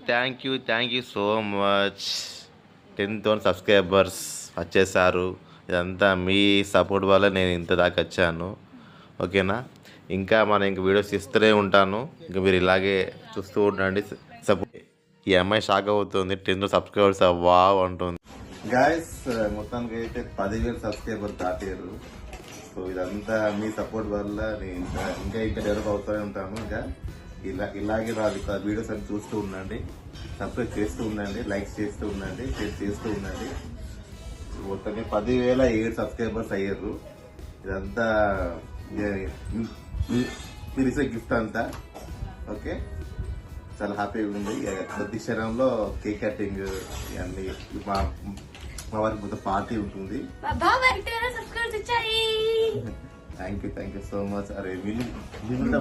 Thank you so much. 10,000 subscribers వచ్చేసారు. ఇదంతా మీ support వల్ల నేను ఇంత దాకా వచ్చాను. ఓకేనా? ఇంకా వీడియోస్ ఇస్తూనే ఉంటాను. ఇంకా మీరు ఇలాగే చూస్తూ ఉండండి. సపోర్ట్. ఈ అమ్మాయి షాక్ అవుతుంది. 10,000 సబ్స్క్రైబర్స్ వావ్ అంటుంది. గాయస్, మొత్తానికి అయితే 10,000 సబ్స్క్రైబర్స్ దాటారు. సో ఇదంతా మీ సపోర్ట్ వల్ల నేను ఇంకా డెవలప్ అవుతూనే ఉంటాను. ఇంకా ఇలాగే వీడియోస్ అని చూస్తూ ఉండండి, సబ్స్క్రైబ్ చేస్తూ ఉండండి, లైక్స్ చేస్తూ ఉండండి, షేర్ చేస్తూ ఉండండి. మొత్తానికి 10,007 సబ్స్క్రైబర్స్ అయ్యారు. ఇదంతా మీరు ఇచ్చే గిఫ్ట్ అంతా. ఓకే, చాలా హ్యాపీగా ఉంది. ప్రతి క్షణంలో కేక్ కటింగ్ ఇవన్నీ మా వారికి మొత్తం పార్టీ ఉంటుంది. Thank you so much. అరే వీళ్ళు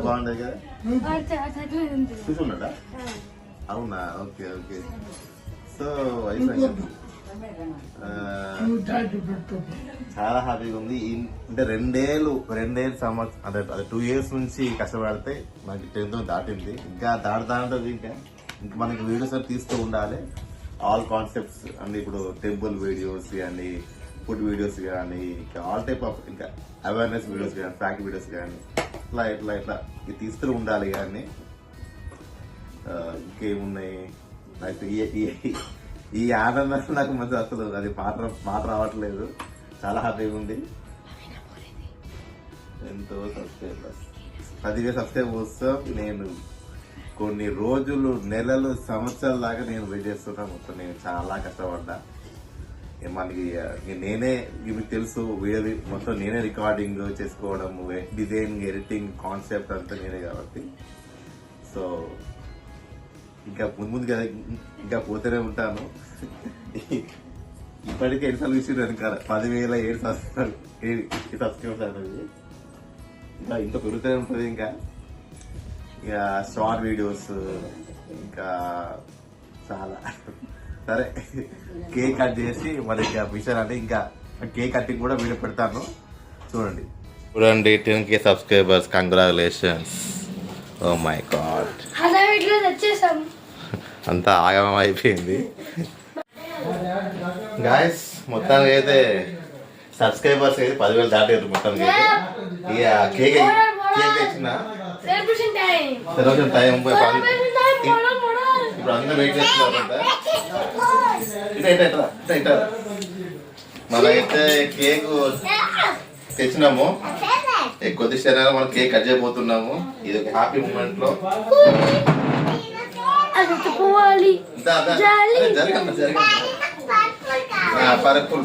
బాగుండదు కదా, చూసుకున్నాడా? అవునా? ఓకే. సో చాలా హ్యాపీగా ఉంది. అంటే రెండేళ్ళు సంవత్సరం, అంటే 2 years నుంచి కష్టపడితే మనకి 10,000 దాటింది. ఇంకా దాటుతుంది. ఇంకా మనకి వీడియోస్ తీస్తూ ఉండాలి. ఆల్ కాన్సెప్ట్స్ అంటే ఇప్పుడు టెంపుల్ వీడియోస్ కానీ, ఫుడ్ వీడియోస్ కానీ, ఇంకా ఆల్ టైప్ ఆఫ్ ఇంకా అవేర్నెస్ వీడియోస్ కానీ, ఫ్యాక్ట్ వీడియోస్ కానీ, ఇట్లా తీస్తూ ఉండాలి. కానీ ఇంకేమున్నాయి నాకు ఈ ఆనందం నాకు మంచి అసలు అది మాట రావట్లేదు. చాలా హ్యాపీగా ఉంది. ఎంతో సబ్స్క్రైబర్స్ 10,000 సబ్స్క్రైబర్స్ కోసం నేను కొన్ని రోజులు, నెలలు, సంవత్సరాల దాకా నేను వెయిట్ చేస్తున్నాను. మొత్తం నేను చాలా కష్టపడ్డా. మనకి నేనే, మీకు తెలుసు, వీడియో మొత్తం నేనే రికార్డింగ్ చేసుకోవడం, డిజైనింగ్, ఎడిటింగ్, కాన్సెప్ట్ అంతా నేనే కాబట్టి. సో ఇంకా ముందు కదా ఇంకా పోతూనే ఉంటాను. ఇప్పటికే ఎన్నిసార్లు చూసినాను కదా 10,007 సబ్స్క్రైబర్స్ అనేది. ఇంకా పెరుగుతూనే ఉంటుంది. ఇంకా షార్ట్ వీడియోస్ ఇంకా చాలా. సరే, కేక్ కట్ చేసి మరి ఇంకా విషయాలు అంటే ఇంకా కేక్ కటింగ్ కూడా వీడియో పెడతాను. చూడండి 10K subscribers. Congratulations. Oh my god, అంతా ఆగమం అయిపోయింది. గాయస్, మొత్తానికి అయితే సబ్స్క్రైబర్స్ అయితే 10,000 దాటారు. మొత్తానికి అయితే ఇక కేక్ తెచ్చిన సెలబ్రేషన్ టైం ఇప్పుడు అందరూ వెయిట్ చేస్తున్నారంట. మనమైతే కేక్ తెచ్చినాము. కొద్ది క్షణాలు మనం కేక్ కట్ చేయబోతున్నాము. ఇది ఒక హ్యాపీ మూమెంట్ లో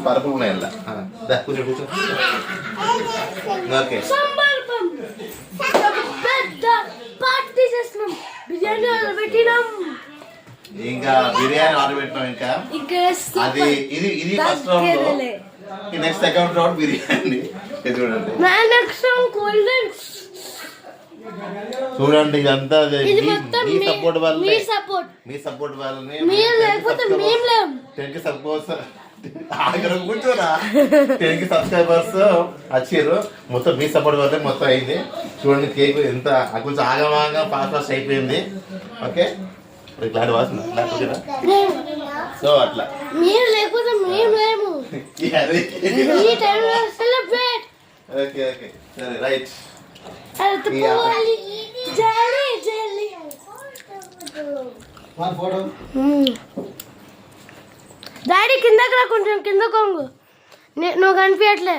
పరుపులు ఉన్నాయి. కూర్చో. ఓకే, ఇంకా బిర్యానీ ఆర్డర్ పెట్టినాం. ఇంకా అది ఇది first round. Next second round biryani. చూడండి ఇదంతా మీ సపోర్ట్ వల్లనే. 10K కూర్చోరా 10K సబ్స్క్రైబర్స్ వచ్చారు. మొత్తం మీ సపోర్ట్ వల్లే మొత్తం అయింది. చూడండి కేక్ ఎంత కొంచెం ఆగమాగా ఫాస్ట్ అయిపోయింది. ఓకే, ఇట్లాంటి వాసన. సో అట్లా మీరు లేకపోతే మేము లేము. ఓకే సరే, రైట్. డాడీ కిందకి రా, కొంచెం కింద కొంగు. నువ్వు కనిపించట్లే.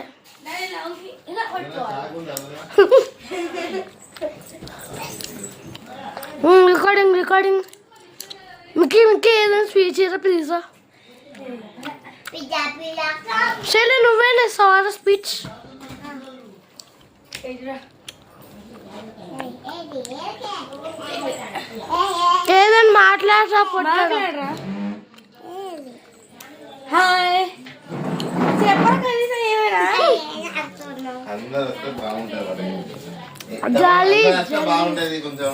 రికార్డింగ్. మిక్కీ ఏదైనా స్వీట్ చేయరా ప్లీజ్. సరే, నువ్వేనా సారా స్పీచ్. ఏదైనా మాట్లాడరా పొట్టరా. హాయ్ చెప్పరా కనీసం ఏమైనా అందరూ వస్తే బాగుంటుంది జాలి బాగుంటది కొంచెం.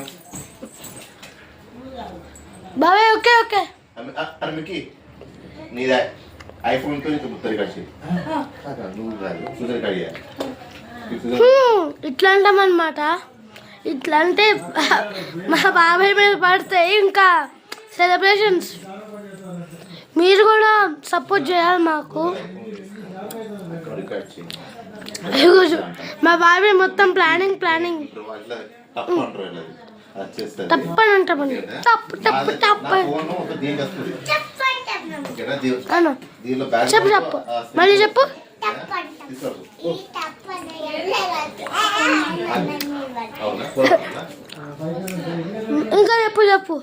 బాబాయ్ ఓకే ఓకే అరే మికి నీదే ఐఫోన్ తో నీకు ముత్తరి కచ్చి నువ్వు కాదు సుధరి కడియా ఇట్లా అంటామన్నమాట. ఇట్లా అంటే మా బాబాయ్ మీద పడితే ఇంకా సెలబ్రేషన్స్. మీరు కూడా సపోర్ట్ చేయాలి మాకు. మా బాబాయ్ మొత్తం ప్లానింగ్ తప్పని అంటామండి. తప్పు తప్పు తప్పు చెప్పు చెప్పు మళ్ళీ చెప్పు. ఇంకా చెప్పు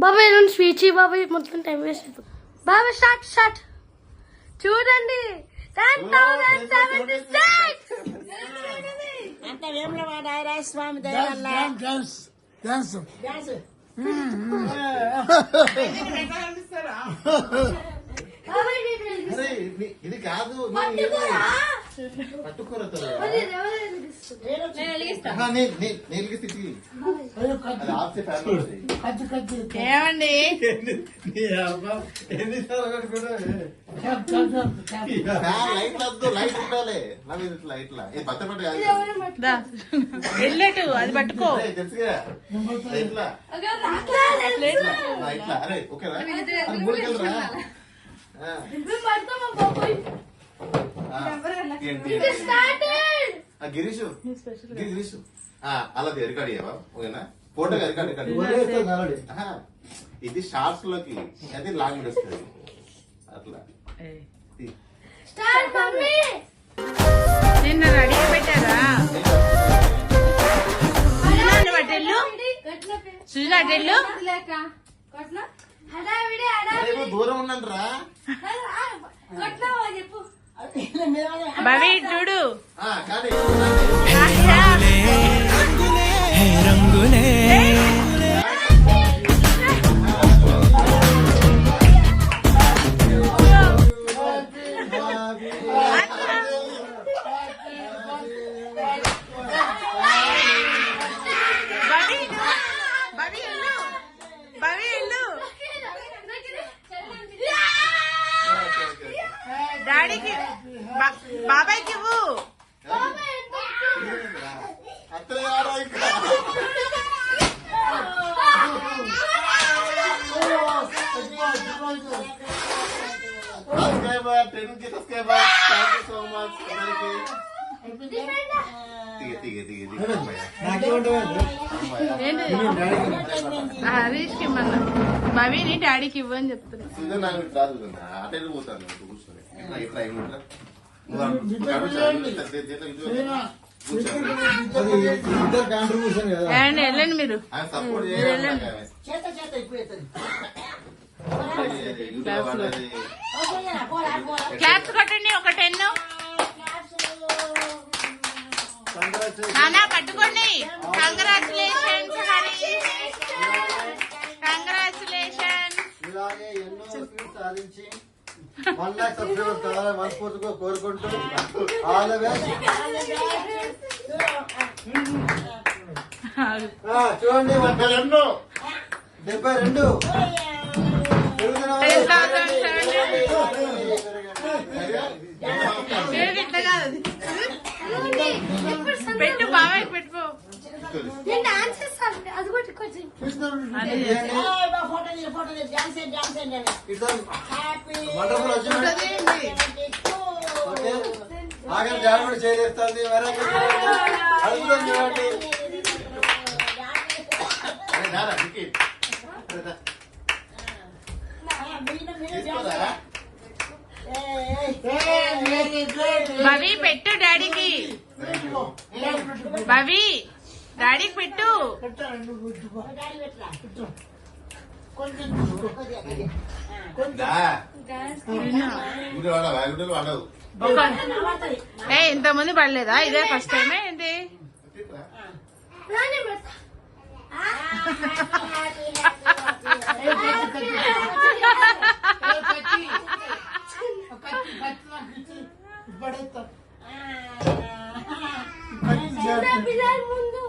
బాబాయ్ రెండు స్వీచ్ బాబాయ్ మొత్తం టైం వేస్ట్. బాబాయ్ స్టార్ట్ చూడండి 10,076. అంత వేములవాడ ఐరాయ స్వామి దయ వల్ల ఇది కాదు పట్టుకోరా ఏమండి లైట్ ఉండాలి లైట్లా పచ్చపట్టు కాదు వెళ్ళేటు అది పట్టుకో తెలుసుగా లైట్లా లైట్లా అరే ఓకేనా మూడుకెళ్ళరా గిరీషు గిరీషు అలా రికార్డ్ అయ్యావా ఓకేనా ఫోటో రికార్డ్ ఇది షార్ట్స్ లోకి అది లాంగ్ వస్తుంది అట్లా నిన్న రెడీ పెట్టారా బట్టెళ్ళు సుజనా బట్టెళ్ళు దూరం ఉన్నంటరా భవి చూడు కానీ డాడీకి బాబాయ్కి ఇవ్వు హరీష్కి ఇమ్మన్నా భవిని డాడీకి ఇవ్వు అని చెప్తున్నా వెళ్ళండి మీరు క్లాప్స్ కొట్టండి ఒక 10 నానా పట్టుకోండి కంగ్రాచులేషన్స్ హరీష్ కంగ్రాచులేషన్స్ ఇలాగే ఎన్నో స్వీట్స్ సాధించి 1 lakh సబ్స్క్రైబర్స్ కావాలని మనస్ఫూర్తిగా కోరుకుంటూ ఆల్ ద బెస్ట్. చూడండి 72 పెట్టు బాబాయ్ పెట్టుకో వండర్ఫుల్ వచ్చింది. ఆఖరి జాడ కూడా చేయలేస్తుంది అడుగుతుంది చూడండి. భవి పెట్టు డాడీకి భవి డాడీకి పెట్టు ఇంతమంది పడలేదా ఇదే ఫస్ట్ టైమే ఏంటి నానే పెడతా. చిన్న పిల్లల ముందు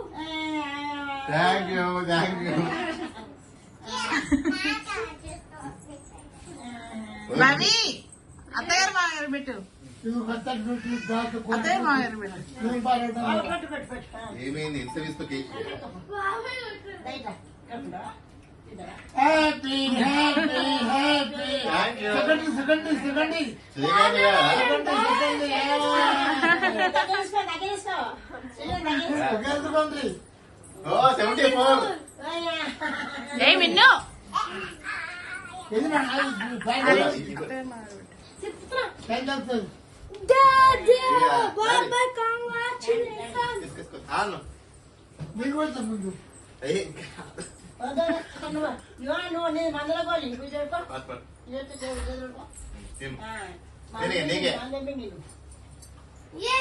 థ్యాంక్ యూ రవి అత్తగారు మాగారు పెట్టు అత్తగారు మాగారు పెట్టు ఏమైంది ఇంత విస్తూ కేక్ బాబాయ్ కొట్టు. Happy happy happy thank you second ఓ 74 ఏ మిన్ను డాడీ బాబాయ్ కంగ్రాచులేషన్స్. ఆను ముందు ఏయ్ నువ్వు నీ మందల గోళీ ఇప్పుడు చెప్పు పట్ పట్ తిను యే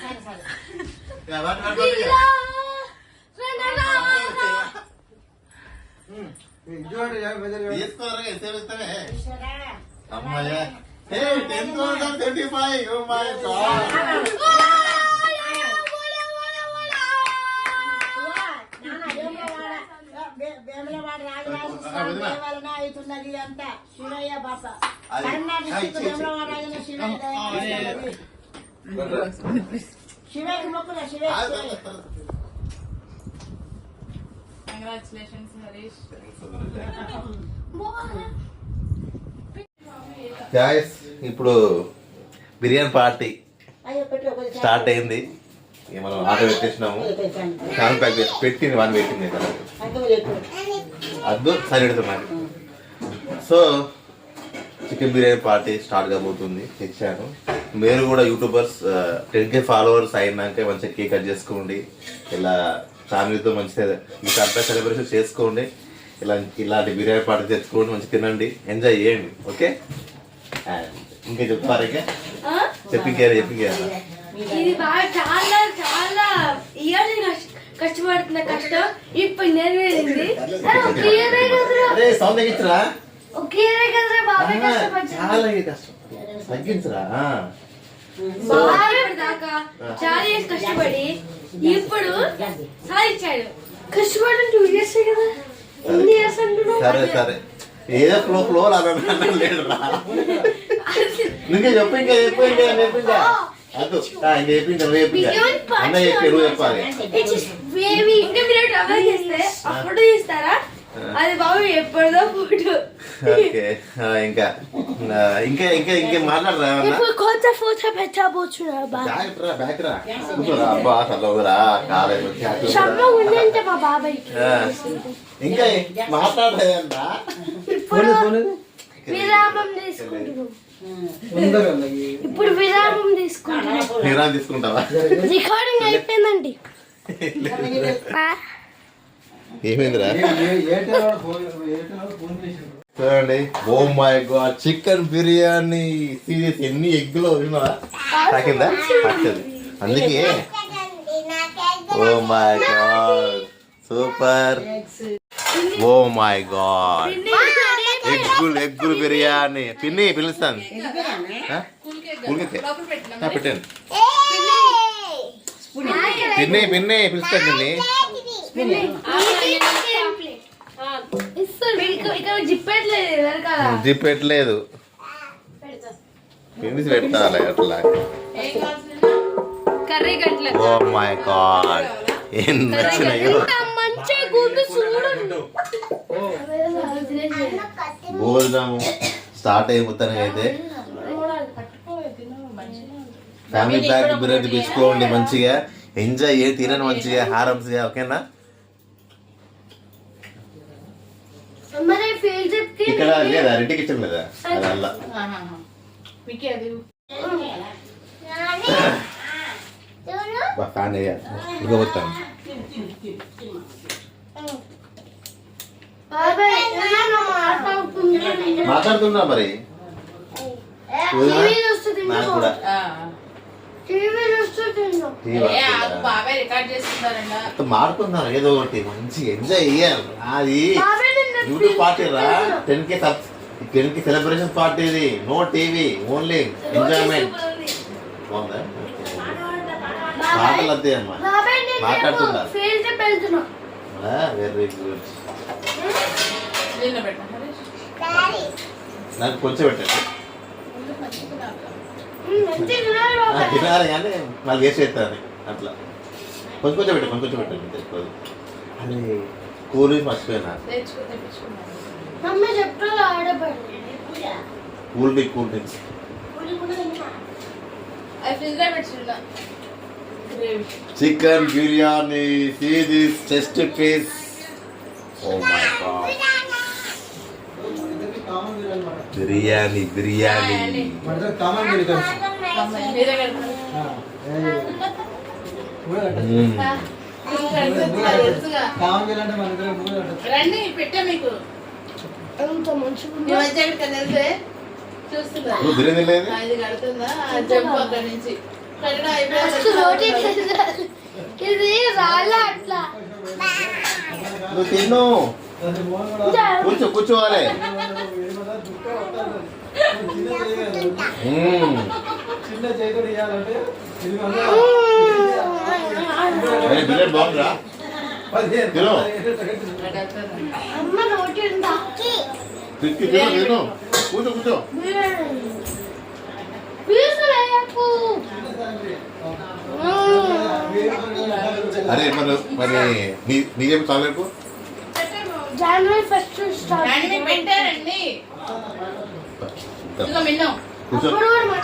సరే సరే ఇలా రండరా. తీసుకోరా ఎంతసేపు ఇస్తానే అమ్మాయ హే 10,035 ఓ మై గాడ్ వేములవాడ రాజరాజస్వామి దేవాలన అవుతున్నది అంతా శివయ్య బాస అది వేములవాడ రాజన శివయ్య దయ. శివయ్య మొక్కుల శివయ్య కంగ్రాచులేషన్స్ హరీష్. గాయస్ ఇప్పుడు బిర్యానీ పార్టీ అయ్యో పెట్టు ఒకటి స్టార్ట్ అయింది ఇక మనం ఆర్డర్ పెట్టేసినాము ఫ్యాన్ ప్యాక్ పెట్టింది వన్ పెట్టింది కదా అద్దు సరి పెడుతున్నాను so chicken biryani party start కాబోతుంది తెచ్చాను మీరు కూడా యూట్యూబర్స్ 10K ఫాలోవర్స్ అయినాక మంచిగా కేక్ కట్ చేసుకోండి ఇలా ఫ్యామిలీతో మంచిగా ఈ సర్ప్రైజ్ సెలబ్రేషన్ చేసుకోండి ఇలాంటి బిర్యానీ పార్టీ తెచ్చుకోండి మంచిగా తినండి ఎంజాయ్ చేయండి ఓకే అండ్ ఇంకా చెప్తారా చెప్పింకేరా ఇది బాగా చాలా చాలా ఇయర్స్ కష్టపడుతున్న కష్టం ఇప్పుడు నెరవేరింది. అరే ఒక ఇయరే కదరా, అరే సౌండ్ తగ్గించరా ఒక ఇయరే కదరా బాబాయ్ కష్టపడ్డా. చాలా కష్టం తగ్గించరా బాబాయ్ దాకా చాలా ఇయర్స్ కష్టపడి ఇప్పుడు సాధించాడు. కష్టపడి 2 years కదా, ఎన్ని ఇయర్స్ అంటున్నావు? సరే సరే ఏదో ఫ్లో లాగా లేదు రా ఇంకా చెప్పు ఇంకా అద్దు ఇంకా చెప్పింది అన్న చెప్పి చెప్పాలి ఇంకా మీరు ట్రావెల్ చేస్తే ఆ ఫోటో తీస్తారా? అది బాబు ఎప్పటిదో ఫోటో. ఓకే ఇంకా ఇంకా ఇంకా ఇంకా మాట్లాడరా ఇప్పుడు కొత్త ఫోటో పెట్టబోతున్నారు బాబా. బ్యాక్ రా కూర్చోరా అబ్బా చల్లవురా కాలేజ్ షమ్మ ఉందంటే మా బాబాయ్కి. ఇంకా మాట్లాడలేదన్నా ఇప్పుడు విరామం తీసుకుంటున్నాం. ఇప్పుడు విరామం తీసుకుంటున్నాం. విరామం తీసుకుంటావా రికార్డింగ్ అయిపోయిందండి. ఏమైందిరా చూడండి oh my god chicken biryani serious ఎన్ని ఎగ్గులో తాకిందా పచ్చది అందుకే oh my god super oh my god ఎగ్గులు బిర్యానీ పిన్ని పిలుస్తాను పెట్టాను పిన్ని పిలుస్తాను పిన్ని ఇక్కడ జిప్పెట్లేదు వెనకాల. జిప్ పెట్టలేదు పిన్ని పెట్టాలి అట్లా కర్రీ గట్ల ఓ మై గాడ్ ఎన్ని వచ్చినాయో మంచి గుండు చూడండి. భోజనం స్టార్ట్ అయిపోతాను అయితే ఫ్యామిలీ ప్యాక్ బిర్యానీ తెచ్చుకోండి మంచిగా ఎంజాయ్ చేయి తినండి మంచిగా హారమ్స్గా ఓకేనా మరి ఫీల్ చెప్తే ఇక్కడ లేదా రెడ్డి కిచెన్ లేదా అది అల్ల ఫ్యాన్ వేయాలి ఇవ్వబోతాను బాబాయ్ మాట్లాడుతున్నా మరి టీవీ చూస్తుంది నాకు కూడా టీవీ చూస్తుంది తిన్నాం. టీవీ ఏ, పడుతుందా? ఆగు, బాబాయ్ రికార్డ్ చేస్తున్నారంట. అంత మాడుకుందాం ఏదో ఒకటి మంచి ఎంజాయ్ చేయాలి అది బాబాయ్ నిన్న యూట్యూబ్ పార్టీ రా 10K సెలబ్రేషన్ పార్టీ ఇది నో టీవీ ఓన్లీ ఎంజాయ్మెంట్ బాగుందా మాటలు అంతే అమ్మా బాబాయ్ నేను మాట్లాడుతుందా? ఫీల్డ్ ట్రిప్ వెళ్తున్నా. వెరీ గుడ్ నిన్న పెట్టిన హరీష్. నాకు కొంచెం పెట్టండి ముందు మంచిగా తినాలి. మంచిగా తినాలి బాబాయ్. తినాలి కానీ మళ్ళీ వేస్ట్ అవుతుంది అట్లా కొంచెం కొంచెం పెట్టండి కొంచెం పెట్టండి తెచ్చుకోదు అది కూల్ మర్చిపోయినా తెప్పించుకున్నాను. మమ్మీ చెప్తా ఆడపడి కూల్ డ్రింక్స్ అది ఫ్రిడ్జ్ లో పెట్టుకున్నా. Gravy. Chicken biryani see this chest piece oh my god common అన్నమాట బిర్యానీ బిర్యానీ మన దగ్గర కామన్ మీల్ కలిసి మీరే కడతారు. తెలుసుగా. కామన్ మీల్ అంటే మన దగ్గర మూడు కట్టచ్చు. రండి పెట్టా మీకు. అంత మంచిగా మీ మధ్య ఎక్కడికైనా వెళ్తే చూస్తున్నా. నువ్వు బిర్యానీ లేదు ఇది కడుతుందా జంపు అక్కడి నుంచి కట్టడం ఫస్ట్ రోటీ అయిపోయింది. చేయాలి. ఇది రాళ్ళ అట్లా నువ్వు తిన్ను దాని మోహన్ కూడా కూర్చోవాలి ఏమన్నా దుఃఖ వస్తాడు. చిన్న చేయగలరు. చిన్న చేయకుండా ఇవ్వాలంటే ఇది బిర్యానీ బాగుందా తిను. అమ్మ రోటీ ఉందా తిక్కి తిను తిను కూర్చో పీసులేయకు. అరే మరి నీకేం చాలకు జనవరి ఫస్ట్ స్టార్ట్. రండి, మీరు పెట్టారండి. ఇదిగో మిన్ను. కూర్చో అప్పుడు కూడా